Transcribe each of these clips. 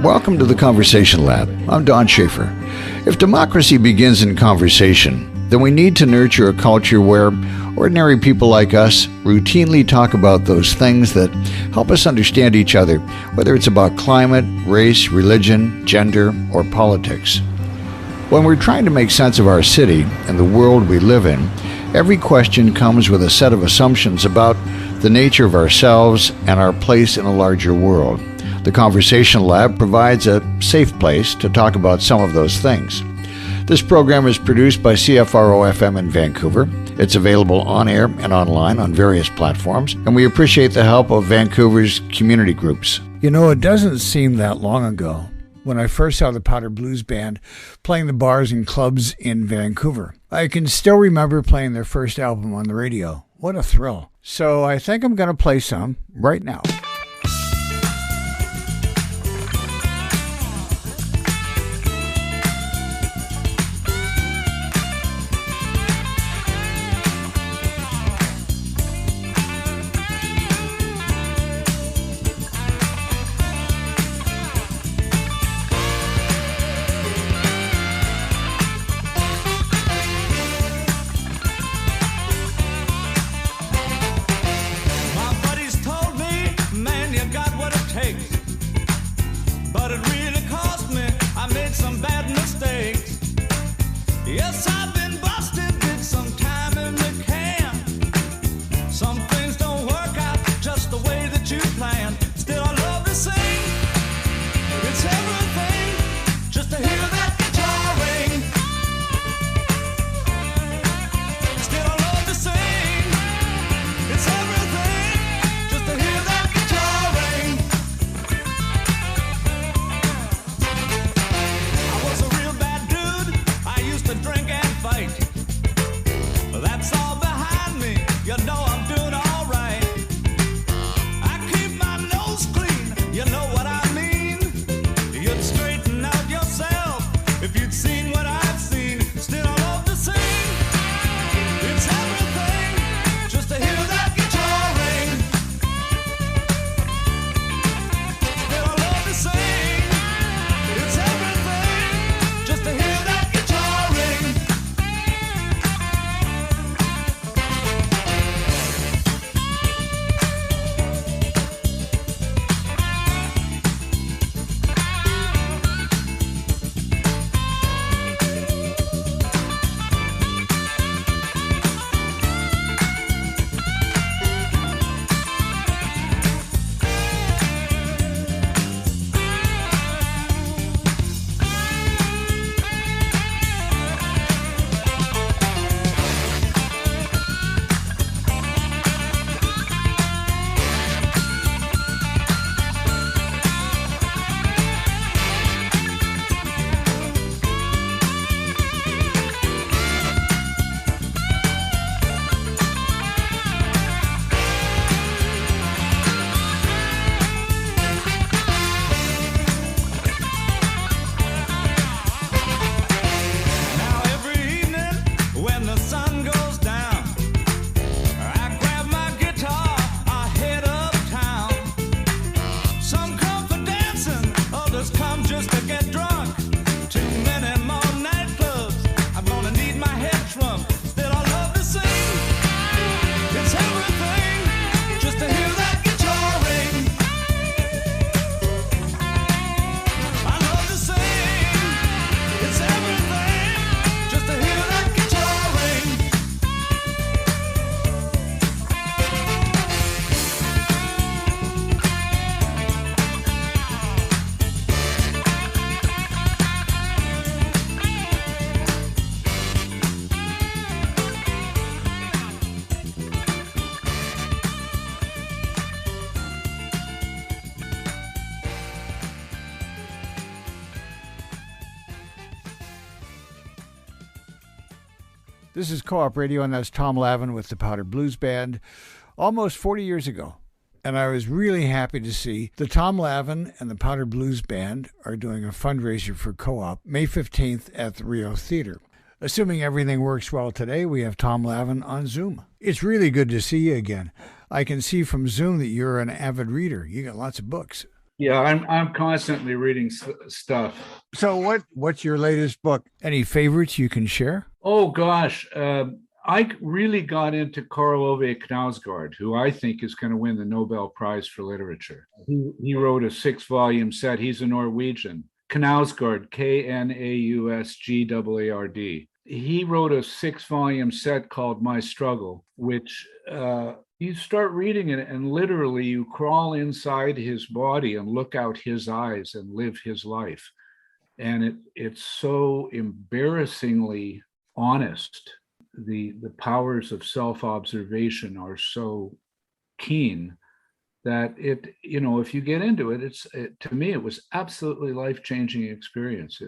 Welcome to the Conversation Lab. I'm Don Schaefer. If democracy begins in conversation, then we need to nurture a culture where ordinary people like us routinely talk about those things that help us understand each other, whether it's about climate, race, religion, gender, or politics. When we're trying to make sense of our city and the world we live in, every question comes with a set of assumptions about the nature of ourselves and our place in a larger world. The Conversation Lab provides a safe place to talk about some of those things. This program is produced by CFRO-FM in Vancouver. It's available on air and online on various platforms, and we appreciate the help of Vancouver's community groups. You know, it doesn't seem that long ago when I first saw the Powder Blues Band playing the bars and clubs in Vancouver. I can still remember playing their first album on the radio. What a thrill. So I think I'm going to play some right now. This is Coopradio, and that's TomLavin with the Powder Blues Band, almost 40 years ago. And I was really happy to see the TomLavin and the Powder Blues Band are doing a fundraiser for Co-op May 15th at the Rio Theater. Assuming everything works well today, we have TomLavin on Zoom. It's really good to see you again. I can see from Zoom that you're an avid reader. You got lots of books. Yeah, I'm constantly reading stuff. So what's your latest book? Any favorites you can share? Oh gosh, I really got into Karl Ove Knausgaard, who I think is going to win the Nobel Prize for Literature. He wrote a 6-volume set. He's a Norwegian. Knausgaard, Knausgard. He wrote a 6-volume set called My Struggle, which you start reading it and literally you crawl inside his body and look out his eyes and live his life. And it's so embarrassingly honest. The powers of self-observation are so keen that if you get into it, to me, it was absolutely life-changing experience.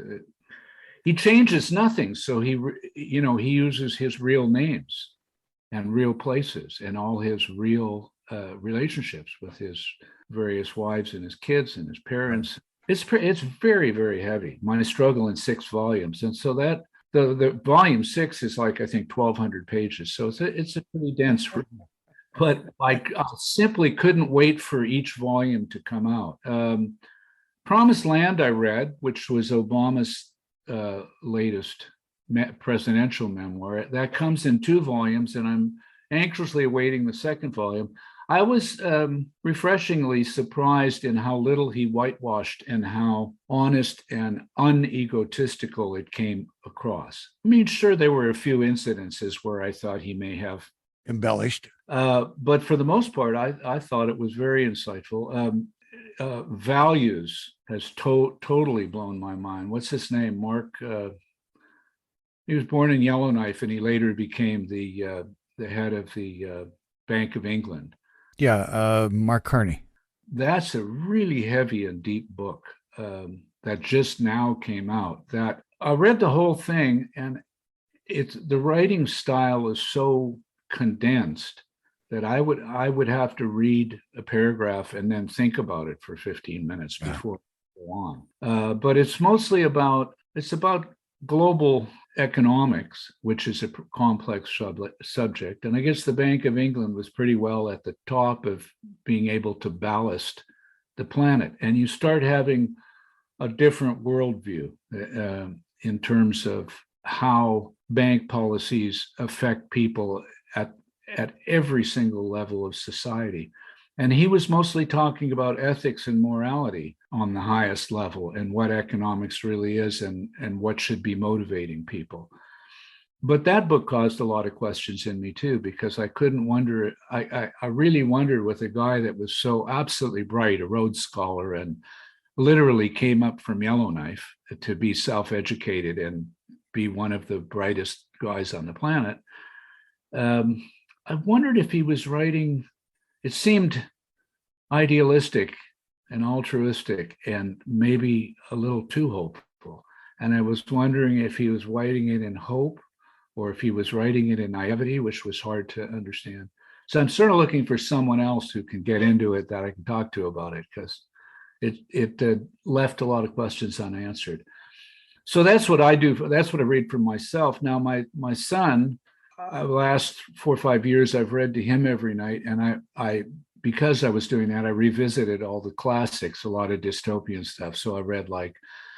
He changes nothing. So he uses his real names and real places and all his real relationships with his various wives and his kids and his parents. It's very, very heavy. My Struggle in 6 volumes. And so that the volume 6 is like, I think, 1,200 pages. So it's a pretty dense read. But I simply couldn't wait for each volume to come out. Promised Land I read, which was Obama's latest presidential memoir. That comes in 2 volumes, and I'm anxiously awaiting the second volume. I was refreshingly surprised in how little he whitewashed and how honest and unegotistical it came across. I mean, sure, there were a few incidences where I thought he may have embellished. But for the most part, I thought it was very insightful. Values has totally blown my mind. What's his name? Mark. He was born in Yellowknife, and he later became the head of the Bank of England. Yeah, Mark Carney. That's a really heavy and deep book that just now came out. That I read the whole thing, and the writing style is so condensed that I would have to read a paragraph and then think about it for 15 minutes before I go on. But it's mostly about global economics, which is a complex subject. And I guess the Bank of England was pretty well at the top of being able to ballast the planet. And you start having a different worldview in terms of how bank policies affect people at every single level of society. And he was mostly talking about ethics and morality on the highest level and what economics really is and what should be motivating people. But that book caused a lot of questions in me too, because I really wondered with a guy that was so absolutely bright, a Rhodes Scholar, and literally came up from Yellowknife to be self-educated and be one of the brightest guys on the planet. I wondered if he was writing, it seemed idealistic and altruistic and maybe a little too hopeful. And I was wondering if he was writing it in hope or if he was writing it in naivety, which was hard to understand. So I'm sort of looking for someone else who can get into it that I can talk to about it, because it left a lot of questions unanswered. So that's what I do. That's what I read for myself. Now, my son, the last 4 or 5 years, I've read to him every night. And I because I was doing that, I revisited all the classics, a lot of dystopian stuff. So I read like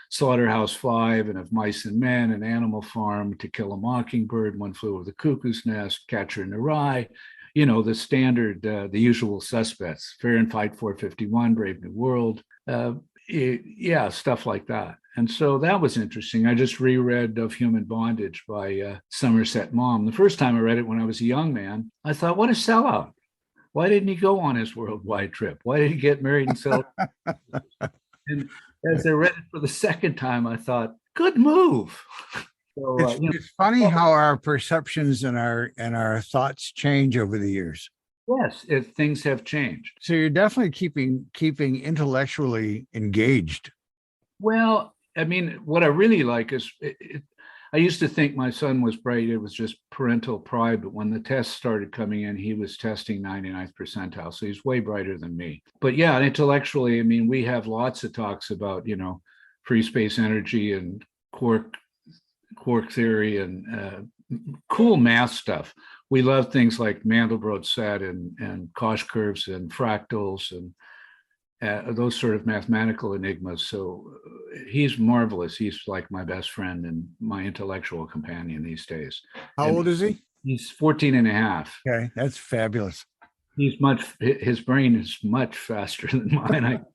Slaughterhouse-Five and Of Mice and Men and Animal Farm, To Kill a Mockingbird, One Flew Over the Cuckoo's Nest, Catcher in the Rye, the standard, the usual suspects, Fahrenheit 451, Brave New World, stuff like that. And so that was interesting. I just reread Of Human Bondage by Somerset Maugham. The first time I read it when I was a young man, I thought, what a sellout. Why didn't he go on his worldwide trip? Why did he get married and sell? And as I read it for the second time, I thought, good move. So, it's funny how our perceptions and our thoughts change over the years. Yes, things have changed. So you're definitely keeping intellectually engaged. Well, I mean, what I really like is I used to think my son was bright. It was just parental pride. But when the tests started coming in, he was testing 99th percentile. So he's way brighter than me. But yeah, intellectually, I mean, we have lots of talks about, free space energy and quark theory and cool math stuff. We love things like Mandelbrot set and Koch curves and fractals and those sort of mathematical enigmas. So he's marvelous. He's like my best friend and my intellectual companion these days. How old is he? He's 14 and a half. Okay, that's fabulous. His brain is much faster than mine.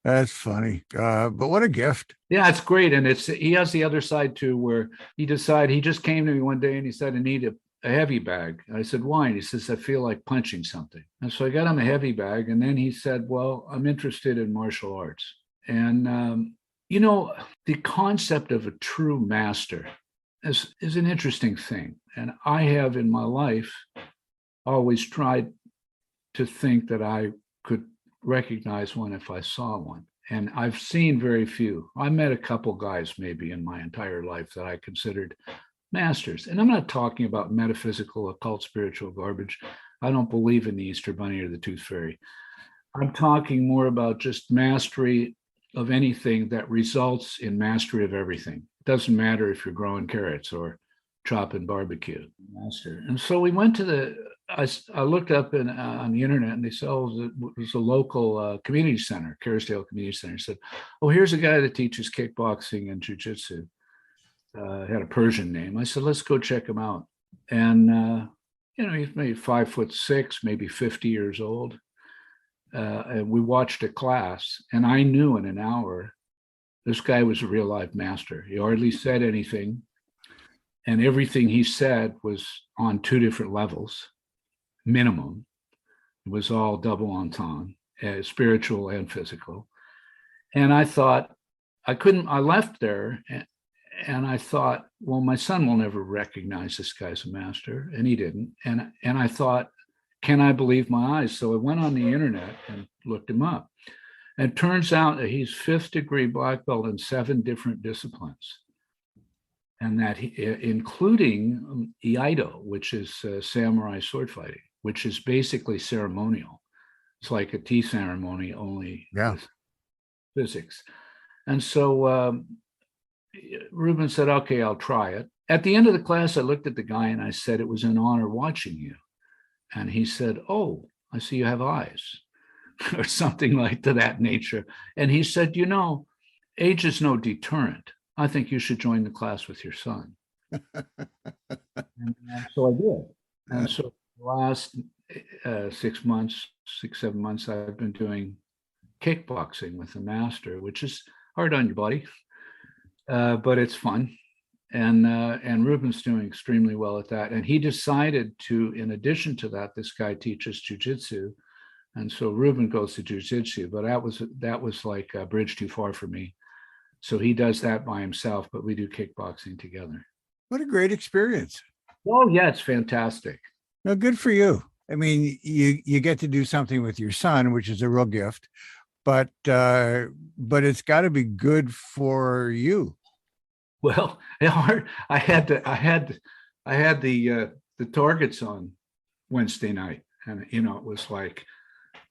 That's funny. But what a gift. Yeah, it's great. And he has the other side too, where he just came to me one day and he said, I need a heavy bag. And I said, why? And he says, I feel like punching something. And so I got him a heavy bag. And then he said, well, I'm interested in martial arts. And, the concept of a true master is an interesting thing. And I have in my life always tried to think that I could recognize one if I saw one. And I've seen very few. I met a couple guys maybe in my entire life that I considered masters. And I'm not talking about metaphysical, occult, spiritual garbage. I don't believe in the Easter Bunny or the Tooth Fairy. I'm talking more about just mastery of anything that results in mastery of everything. It doesn't matter if you're growing carrots or chopping barbecue. Master. And so we went to I looked up on the internet and they said, it was a local community center, Kerrisdale Community Center. Said, oh, here's a guy that teaches kickboxing and jujitsu. Had a Persian name. I said, let's go check him out. And, he's maybe 5'6", maybe 50 years old. And we watched a class and I knew in an hour, this guy was a real life master. He hardly said anything. And everything he said was on two different levels, minimum. It was all double entendre, spiritual and physical. And I thought, I left there and I thought, well, my son will never recognize this guy's a master. And he didn't. And I thought, can I believe my eyes? So I went on the internet and looked him up. And it turns out that he's 5th degree black belt in 7 different disciplines. And that including Iaido, which is samurai sword fighting, which is basically ceremonial. It's like a tea ceremony, only physics. And so Ruben said, okay, I'll try it. At the end of the class, I looked at the guy and I said, it was an honor watching you. And he said, oh, I see you have eyes, or something like that nature. And he said, age is no deterrent. I think you should join the class with your son. and so I did. And so the last 6 months, 7 months, I've been doing kickboxing with the master, which is hard on your body, but it's fun. And Ruben's doing extremely well at that. And he decided to, in addition to that, this guy teaches jujitsu. And so Ruben goes to jujitsu, but that was like a bridge too far for me. So he does that by himself, but we do kickboxing together. What a great experience. Oh, yeah, it's fantastic. No, good for you. I mean, you get to do something with your son, which is a real gift, but it's got to be good for you. Well, I had the targets on Wednesday night, and it was like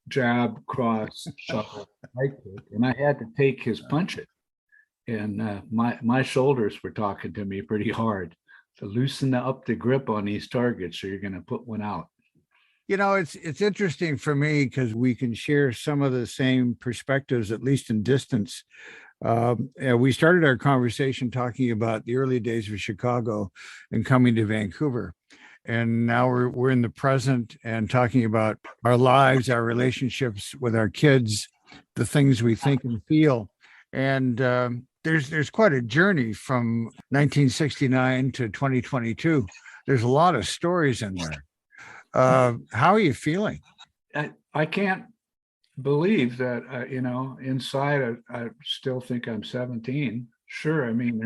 jab, cross, shuffle, right kick, and I had to take his punches. And my shoulders were talking to me pretty hard to loosen up the grip on these targets, or you're going to put one out. It's interesting for me because we can share some of the same perspectives, at least in distance. We started our conversation talking about the early days of Chicago and coming to Vancouver. And now we're in the present and talking about our lives, our relationships with our kids, the things we think and feel. And there's quite a journey from 1969 to 2022. There's a lot of stories in there. How are you feeling? I can't believe that, inside I still think I'm 17. Sure. I mean,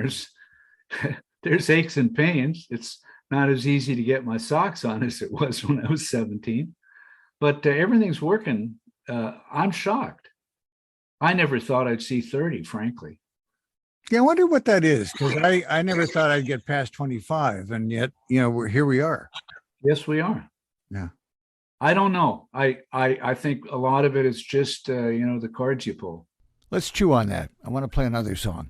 there's aches and pains. It's not as easy to get my socks on as it was when I was 17, but everything's working. I'm shocked. I never thought I'd see 30, frankly. Yeah, I wonder what that is, because I never thought I'd get past 25, and yet, here we are. Yes, we are. Yeah. I don't know. I think a lot of it is just, the cards you pull. Let's chew on that. I want to play another song.